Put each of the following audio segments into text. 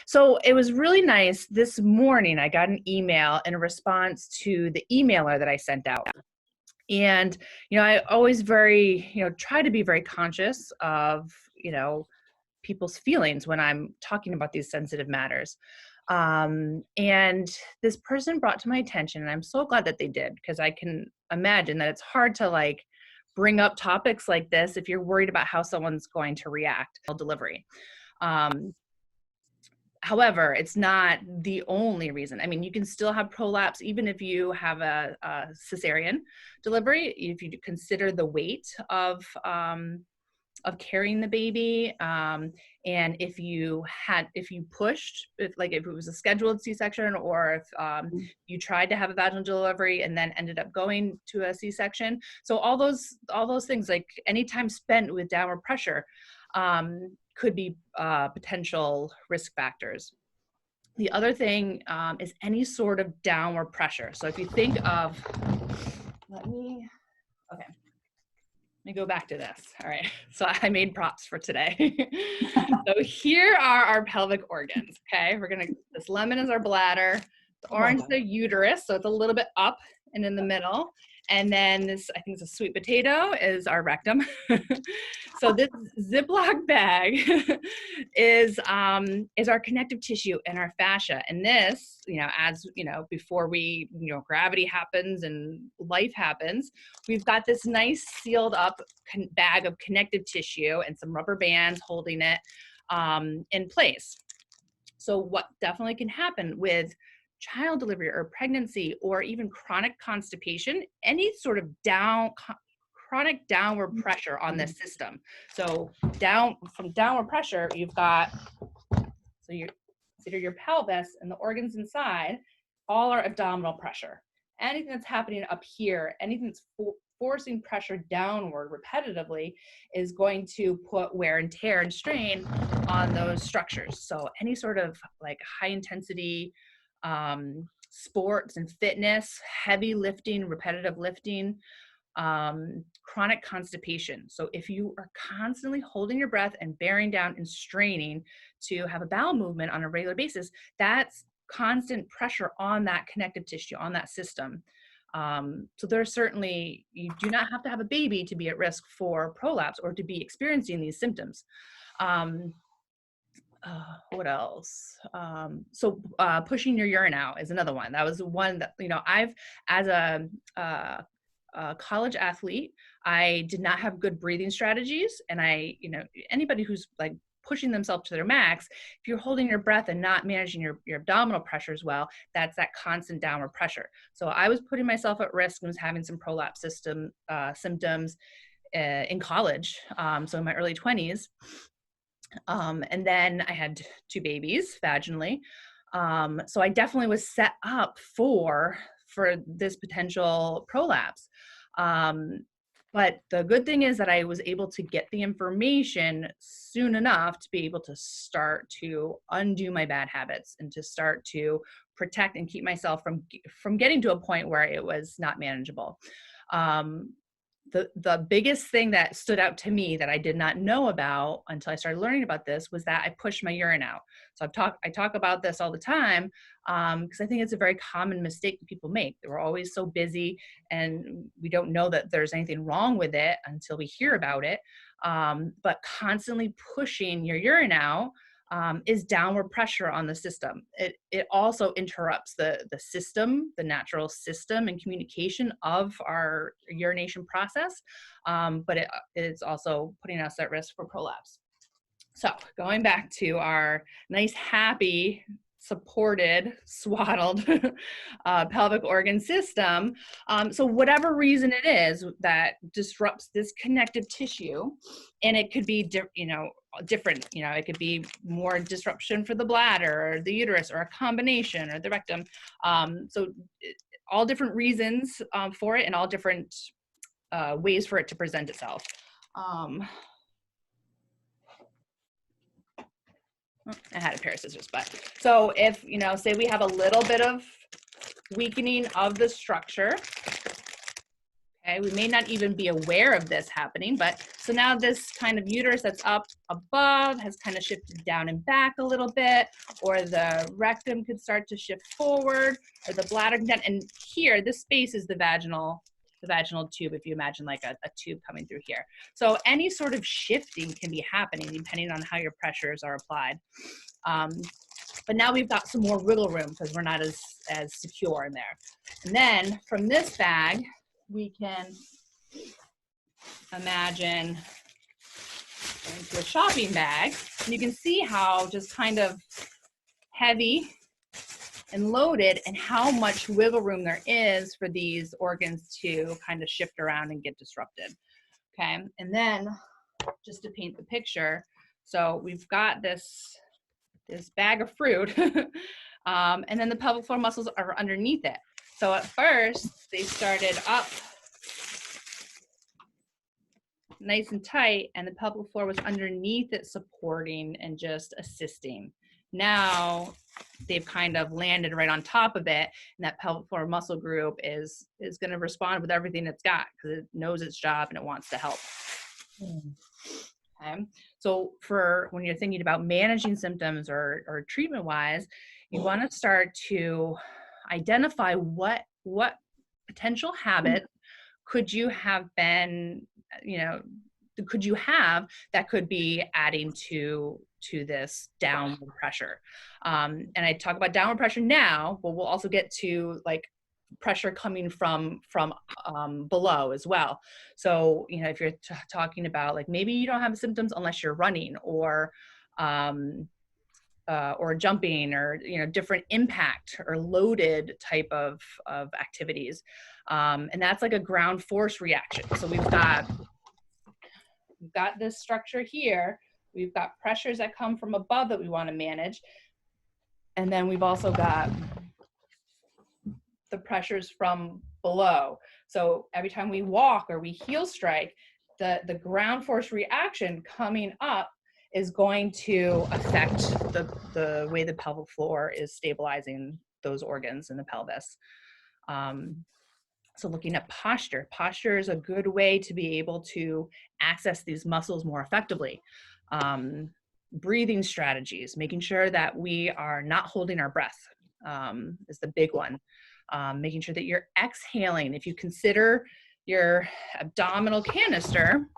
So it was really nice. This morning, I got an email in response to the emailer that I sent out. And, I always try to be very conscious of, people's feelings when I'm talking about these sensitive matters. And this person brought to my attention, and I'm so glad that they did, because I can imagine that it's hard to bring up topics like this if you're worried about how someone's going to react to delivery. However, it's not the only reason. I mean, you can still have prolapse even if you have a cesarean delivery, if you consider the weight of carrying the baby, and if you pushed, if it was a scheduled C-section, or if you tried to have a vaginal delivery and then ended up going to a C-section. So all those things, like any time spent with downward pressure, could be potential risk factors. The other thing is any sort of downward pressure. So if you think of, let me go back to this. All right, so I made props for today. So here are our pelvic organs, okay? This lemon is our bladder, the orange is the uterus, so it's a little bit up and in the middle. And then this, I think it's a sweet potato, is our rectum. So this Ziploc bag is our connective tissue and our fascia. And this, before gravity happens and life happens, we've got this nice sealed up bag of connective tissue and some rubber bands holding it in place. So what definitely can happen with child delivery or pregnancy, or even chronic constipation, any sort of chronic downward pressure on this system. So from downward pressure, you've got, so you consider your pelvis and the organs inside, all are abdominal pressure. Anything that's happening up here, anything that's forcing pressure downward repetitively, is going to put wear and tear and strain on those structures. So any sort of high intensity sports and fitness, heavy lifting, repetitive lifting, chronic constipation. So if you are constantly holding your breath and bearing down and straining to have a bowel movement on a regular basis, that's constant pressure on that connective tissue, on that system. So there's certainly, you do not have to have a baby to be at risk for prolapse or to be experiencing these symptoms. What else? So pushing your urine out is another one. That was one that, I've, as a college athlete, I did not have good breathing strategies. And anybody who's pushing themselves to their max, if you're holding your breath and not managing your abdominal pressure as well, that's that constant downward pressure. So I was putting myself at risk and was having some prolapse symptoms in college, so in my early 20s. And then I had 2 babies vaginally. So I definitely was set up for this potential prolapse. But the good thing is that I was able to get the information soon enough to be able to start to undo my bad habits and to start to protect and keep myself from getting to a point where it was not manageable. The biggest thing that stood out to me that I did not know about until I started learning about this was that I pushed my urine out. So I talk about this all the time because I think it's a very common mistake that people make. We're always so busy and we don't know that there's anything wrong with it until we hear about it. But constantly pushing your urine out is downward pressure on the system. It also interrupts the system, the natural system and communication of our urination process, but it is also putting us at risk for prolapse. So going back to our nice, happy, supported, swaddled pelvic organ system. So whatever reason it is that disrupts this connective tissue, and it could be, different, it could be more disruption for the bladder or the uterus or a combination or the rectum. So all different reasons for it and all different ways for it to present itself. I had a pair of scissors, but so if, say we have a little bit of weakening of the structure, Okay, we may not even be aware of this happening, but so now this kind of uterus that's up above has kind of shifted down and back a little bit, or the rectum could start to shift forward, or the bladder can, and here, this space is the vaginal tube, if you imagine like a tube coming through here. So any sort of shifting can be happening depending on how your pressures are applied. But now we've got some more wiggle room because we're not as secure in there. And then from this bag, we can imagine going to a shopping bag, and you can see how just kind of heavy and loaded and how much wiggle room there is for these organs to kind of shift around and get disrupted. Okay, and then just to paint the picture, so we've got this bag of fruit, and then the pelvic floor muscles are underneath it. So at first, they started up nice and tight, and the pelvic floor was underneath it, supporting and just assisting. Now they've kind of landed right on top of it, and that pelvic floor muscle group is going to respond with everything it's got because it knows its job and it wants to help. Okay. So for when you're thinking about managing symptoms or treatment-wise, you want to start to identify what potential habit could you have been, could you have that could be adding to this downward pressure. And I talk about downward pressure now, but we'll also get to like pressure coming from below as well. So, if you're talking about like maybe you don't have symptoms unless you're running or jumping or different impact or loaded type of activities, and that's like a ground force reaction. So we've got this structure here. We've got pressures that come from above that we want to manage, and then we've also got the pressures from below. So every time we walk or we heel strike, the ground force reaction coming up is going to affect the way the pelvic floor is stabilizing those organs in the pelvis. So looking at posture is a good way to be able to access these muscles more effectively. Breathing strategies, making sure that we are not holding our breath is the big one. Making sure that you're exhaling. If you consider your abdominal canister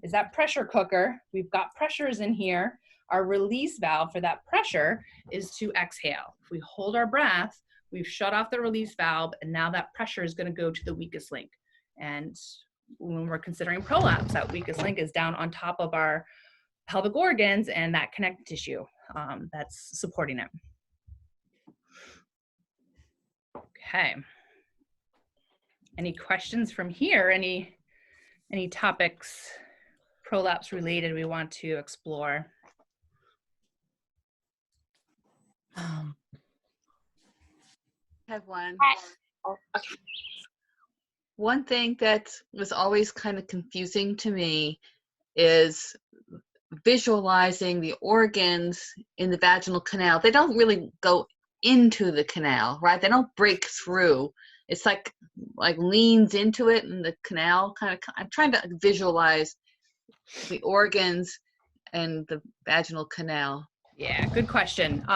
is that pressure cooker, we've got pressures in here. Our release valve for that pressure is to exhale. If we hold our breath, we've shut off the release valve, and now that pressure is going to go to the weakest link. And when we're considering prolapse, that weakest link is down on top of our pelvic organs and that connective tissue that's supporting it. Okay. Any questions from here? Any topics prolapse related we want to explore? I have one. Okay. One thing that was always kind of confusing to me is visualizing the organs in the vaginal canal. They don't really go into the canal, right? They don't break through. It's like leans into it, and the canal kind of, I'm trying to visualize the organs and the vaginal canal. Yeah, good question.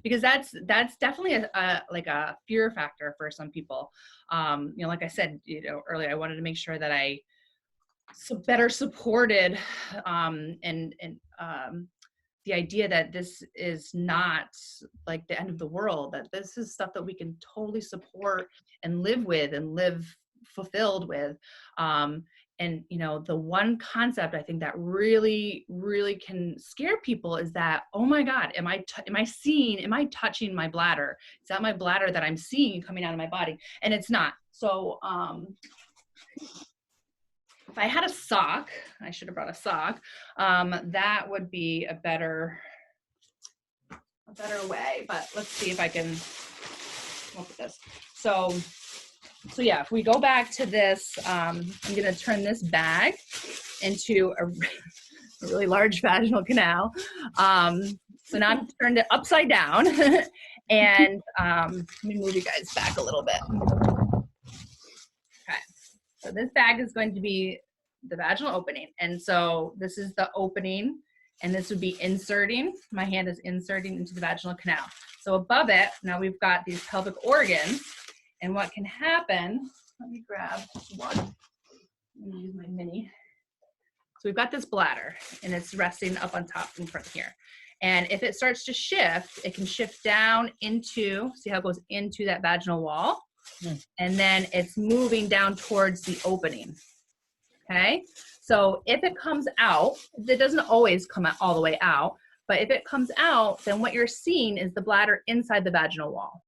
Because that's definitely a fear factor for some people. Like I said, earlier, I wanted to make sure that I better supported and the idea that this is not like the end of the world, that this is stuff that we can totally support and live with and live fulfilled with. And the one concept I think that really, really can scare people is that, oh my God, am I touching my bladder? Is that my bladder that I'm seeing coming out of my body? And it's not. So if I had a sock, I should have brought a sock, that would be a better way, but let's see if I can look at this. So yeah, if we go back to this, I'm gonna turn this bag into a really large vaginal canal. So now I've turned it upside down and let me move you guys back a little bit. Okay, So this bag is going to be the vaginal opening. And so this is the opening, and this would be inserting. My hand is inserting into the vaginal canal. So above it, now we've got these pelvic organs. And what can happen, let me grab one. I'm gonna use my mini. So we've got this bladder, and it's resting up on top in front here. And if it starts to shift, it can shift down into, see how it goes into that vaginal wall? And then it's moving down towards the opening. Okay? So if it comes out, it doesn't always come out all the way out, but if it comes out, then what you're seeing is the bladder inside the vaginal wall.